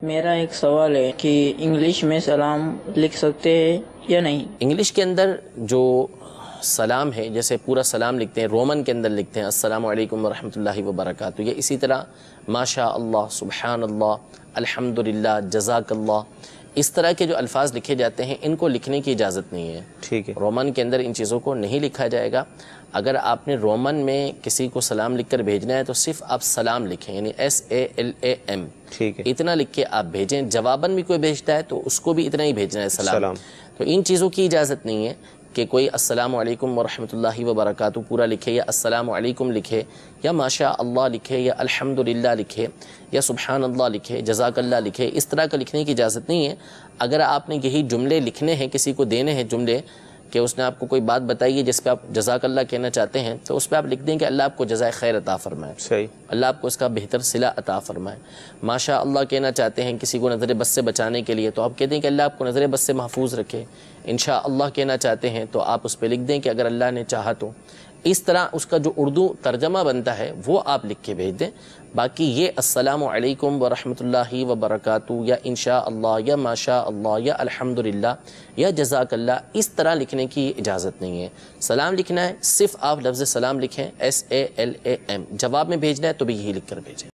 میرا ایک سوال ہے کہ انگلش میں سلام لکھ سکتے ہیں یا نہیں؟ انگلش کے اندر جو سلام ہے، جیسے پورا سلام لکھتے ہیں، رومن کے اندر لکھتے ہیں السلام علیکم ورحمۃ اللہ وبرکاتہ، یا اسی طرح ماشاء اللہ، سبحان اللہ، الحمدللہ، جزاک اللہ، اس طرح کے جو الفاظ لکھے جاتے ہیں ان کو لکھنے کی اجازت نہیں ہے۔ ٹھیک ہے، رومن کے اندر ان چیزوں کو نہیں لکھا جائے گا۔ اگر آپ نے رومن میں کسی کو سلام لکھ کر بھیجنا ہے تو صرف آپ سلام لکھیں، یعنی SALAM، ٹھیک ہے، اتنا لکھ کے آپ بھیجیں۔ جواباً بھی کوئی بھیجتا ہے تو اس کو بھی اتنا ہی بھیجنا ہے، سلام۔ تو ان چیزوں کی اجازت نہیں ہے کہ کوئی السلام علیکم ورحمۃ اللہ وبرکاتہ پورا لکھے، یا السلام علیکم لکھے، یا ماشاء اللہ لکھے، یا الحمدللہ لکھے، یا سبحان اللہ لکھے، جزاک اللہ لکھے۔ اس طرح کا لکھنے کی اجازت نہیں ہے۔ اگر آپ نے یہی جملے لکھنے ہیں، کسی کو دینے ہیں جملے، کہ اس نے آپ کو کوئی بات بتائی ہے جس پہ آپ جزاک اللہ کہنا چاہتے ہیں، تو اس پہ آپ لکھ دیں کہ اللہ آپ کو جزائے خیر عطا فرمائے، صحیح، اللہ آپ کو اس کا بہتر صلہ عطا فرمائے۔ ماشاء اللہ کہنا چاہتے ہیں کسی کو نظر بد سے بچانے کے لیے، تو آپ کہتے ہیں کہ اللہ آپ کو نظر بد سے محفوظ رکھے۔ انشاء اللہ کہنا چاہتے ہیں تو آپ اس پہ لکھ دیں کہ اگر اللہ نے چاہا تو۔ اس طرح اس کا جو اردو ترجمہ بنتا ہے وہ آپ لکھ کے بھیج دیں۔ باقی یہ السلام علیکم ورحمۃ اللہ وبرکاتہ، یا انشاء اللہ، یا ماشاء اللہ، یا الحمدللہ، یا جزاک اللہ، اس طرح لکھنے کی اجازت نہیں ہے۔ سلام لکھنا ہے، صرف آپ لفظ سلام لکھیں، SALAM۔ جواب میں بھیجنا ہے تو بھی یہی لکھ کر بھیجیں۔